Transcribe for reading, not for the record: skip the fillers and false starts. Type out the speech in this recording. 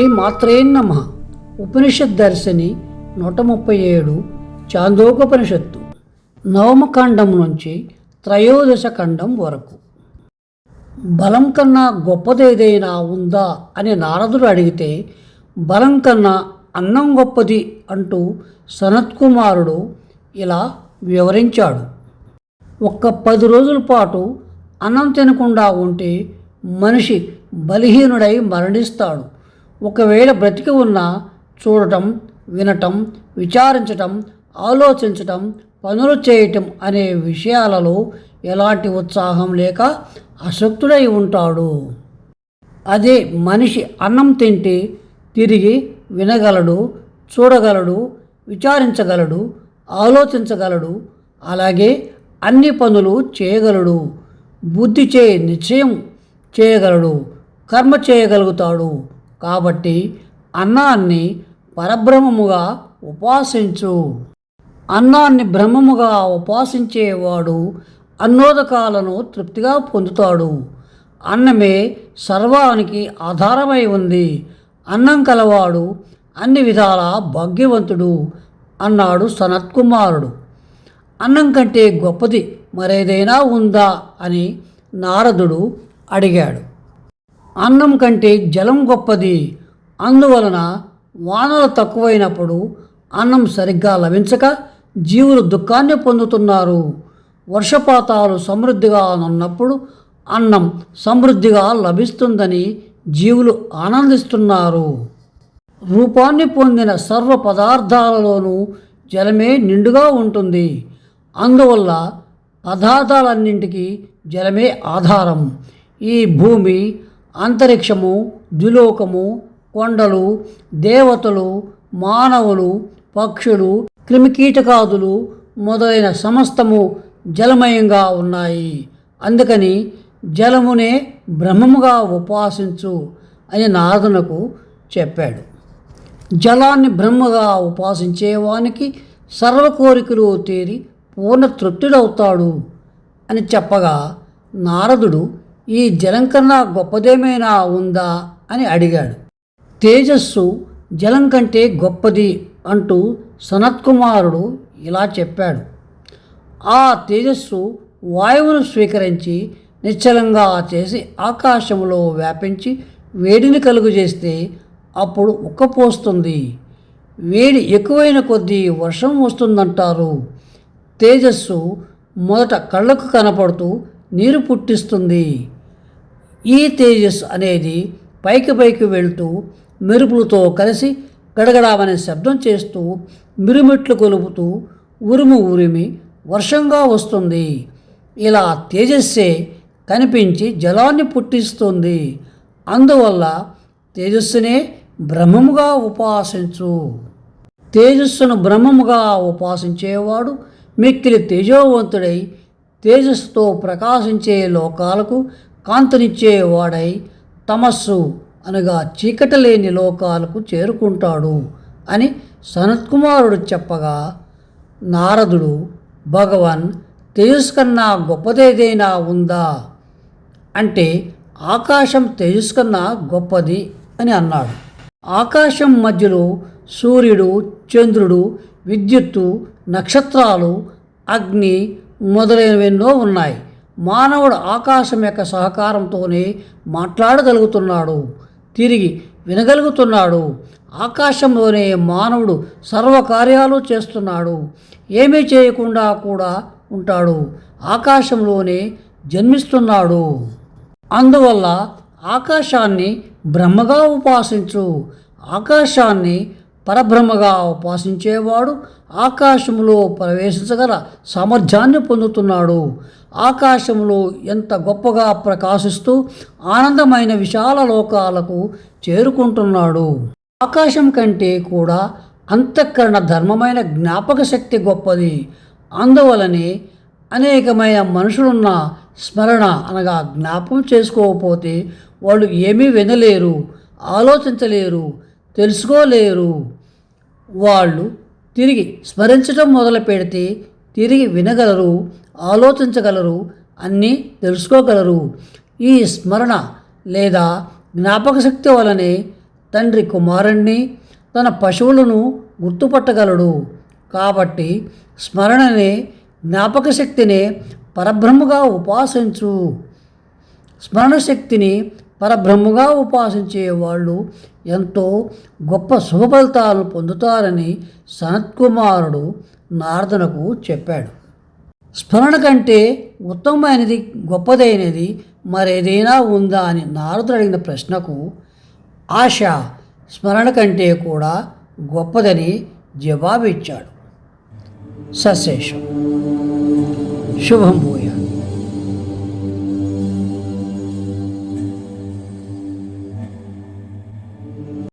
శ్రీ మాత్రే నమః. ఉపనిషత్ దర్శిని 137 చాందోకోపనిషత్తు నవమ ఖండం నుంచి త్రయోదశ ఖండం వరకు. బలం కన్నా గొప్పదేదైనా ఉందా అని నారదుడు అడిగితే బలం కన్నా అన్నం గొప్పది అంటూ సనత్కుమారుడు ఇలా వివరించాడు. ఒక్క 10 రోజుల పాటు అన్నం తినకుండా ఉంటే మనిషి బలహీనుడై మరణిస్తాడు. ఒకవేళ బ్రతికి ఉన్నా చూడటం, వినటం, విచారించటం, ఆలోచించటం, పనులు చేయటం అనే విషయాలలో ఎలాంటి ఉత్సాహం లేక అశక్తుడై ఉంటాడు. అదే మనిషి అన్నం తింటే తిరిగి వినగలడు, చూడగలడు, విచారించగలడు, ఆలోచించగలడు, అలాగే అన్ని పనులు చేయగలడు, బుద్ధిచే నిశ్చయం చేయగలడు, కర్మ చేయగలుగుతాడు. కాబట్టి అన్నాన్ని పరబ్రహ్మముగా ఉపాసించు. అన్నాన్ని బ్రహ్మముగా ఉపాసించేవాడు అన్నోదకాలను తృప్తిగా పొందుతాడు. అన్నమే సర్వానికి ఆధారమై ఉంది. అన్నం కలవాడు అన్ని విధాల భాగ్యవంతుడు అన్నాడు సనత్కుమారుడు. అన్నం కంటే గొప్పది మరేదైనా ఉందా అని నారదుడు అడిగాడు. అన్నం కంటే జలం గొప్పది. అందువలన వానలు తక్కువైనప్పుడు అన్నం సరిగ్గా లభించక జీవులు దుఃఖాన్ని పొందుతున్నారు. వర్షపాతాలు సమృద్ధిగా ఉన్నప్పుడు అన్నం సమృద్ధిగా లభిస్తుందని జీవులు ఆనందిస్తున్నారు. రూపాన్ని పొందిన సర్వ పదార్థాలలోనూ జలమే నిండుగా ఉంటుంది. అందువల్ల పదార్థాలన్నింటికీ జలమే ఆధారం. ఈ భూమి, అంతరిక్షము, ద్యులోకము, కొండలు, దేవతలు, మానవులు, పక్షులు, క్రిమికీటకాదులు మొదలైన సమస్తము జలమయంగా ఉన్నాయి. అందుకని జలమునే బ్రహ్మముగా ఉపాసించు అని నారదునకు చెప్పాడు. జలాన్ని బ్రహ్మగా ఉపాసించేవానికి సర్వ కోరికలు తీరి పూర్ణ తృప్తుడవుతాడు అని చెప్పగా నారదుడు ఈ జలం కన్నా గొప్పదేమైనా ఉందా అని అడిగాడు. తేజస్సు జలం కంటే గొప్పది అంటూ సనత్కుమారుడు ఇలా చెప్పాడు. ఆ తేజస్సు వాయువును స్వీకరించి నిశ్చలంగా చేసి ఆకాశంలో వ్యాపించి వేడిని కలుగజేస్తే అప్పుడు ఉక్కపోస్తుంది. వేడి ఎక్కువైన కొద్దీ వర్షం వస్తుందంటారు. తేజస్సు మొదట కళ్ళకు కనపడుతూ నీరు పుట్టిస్తుంది. ఈ తేజస్సు అనేది పైకి పైకి వెళ్తూ మెరుపులతో కలిసి గడగడామనే శబ్దం చేస్తూ మిరుమిట్లు కొలుపుతూ ఉరుము ఉరిమి వర్షంగా వస్తుంది. ఇలా తేజస్సే కనిపించి జలాన్ని పుట్టిస్తుంది. అందువల్ల తేజస్సునే బ్రహ్మముగా ఉపాసించు. తేజస్సును బ్రహ్మముగా ఉపాసించేవాడు మిక్కిలి తేజోవంతుడై తేజస్సుతో ప్రకాశించే లోకాలకు కాంతినిచ్చేవాడై తమస్సు అనగా చీకటి లేని లోకాలకు చేరుకుంటాడు అని సనత్కుమారుడు చెప్పగా నారదుడు భగవాన్ తేజస్సు కన్నా గొప్పదేదైనా ఉందా అంటే ఆకాశం తేజస్సు కన్నా గొప్పది అని అన్నాడు. ఆకాశం మధ్యలో సూర్యుడు, చంద్రుడు, విద్యుత్తు, నక్షత్రాలు, అగ్ని మొదలైనవెన్నో ఉన్నాయి. మానవుడు ఆకాశం యొక్క సహకారంతోనే మాట్లాడగలుగుతున్నాడు, తిరిగి వినగలుగుతున్నాడు. ఆకాశంలోనే మానవుడు సర్వకార్యాలు చేస్తున్నాడు. ఏమీ చేయకుండా కూడా ఉంటాడు. ఆకాశంలోనే జన్మిస్తున్నాడు. అందువల్ల ఆకాశాన్ని బ్రహ్మగా ఉపాసించు. ఆకాశాన్ని పరబ్రహ్మగా ఉపాసించేవాడు ఆకాశంలో ప్రవేశించగల సామర్థ్యాన్ని పొందుతున్నాడు. ఆకాశంలో ఎంత గొప్పగా ప్రకాశిస్తూ ఆనందమైన విశాల లోకాలకు చేరుకుంటున్నాడు. ఆకాశం కంటే కూడా అంతఃకరణ ధర్మమైన జ్ఞాపక శక్తి గొప్పది. అందువలనే అనేకమైన మనుషులున్న స్మరణ అనగా జ్ఞాపకం చేసుకోకపోతే వాళ్ళు ఏమీ వినలేరు, ఆలోచించలేరు, తెలుసుకోలేరు. వాళ్ళు తిరిగి స్మరించడం మొదలు పెడితే తిరిగి వినగలరు, ఆలోచించగలరు, అన్నీ తెలుసుకోగలరు. ఈ స్మరణ లేదా జ్ఞాపక శక్తి వలనే తండ్రి కుమారుణ్ణి, తన పశువులను గుర్తుపట్టగలడు. కాబట్టి స్మరణనే, జ్ఞాపక శక్తినే పరబ్రహ్మగా ఉపాసించు. స్మరణ శక్తిని పరబ్రహ్మగా ఉపాసించే వాళ్ళు ఎంతో గొప్ప శుభ ఫలితాలను పొందుతారని సనత్కుమారుడు నారదునకు చెప్పాడు. స్మరణ కంటే ఉత్తమమైనది, గొప్పదైనది మరేదైనా ఉందా అని నారదుడు అడిగిన ప్రశ్నకు ఆశ స్మరణ కంటే కూడా గొప్పదని జవాబిచ్చాడు. సశేషం. శుభం భూయాత్.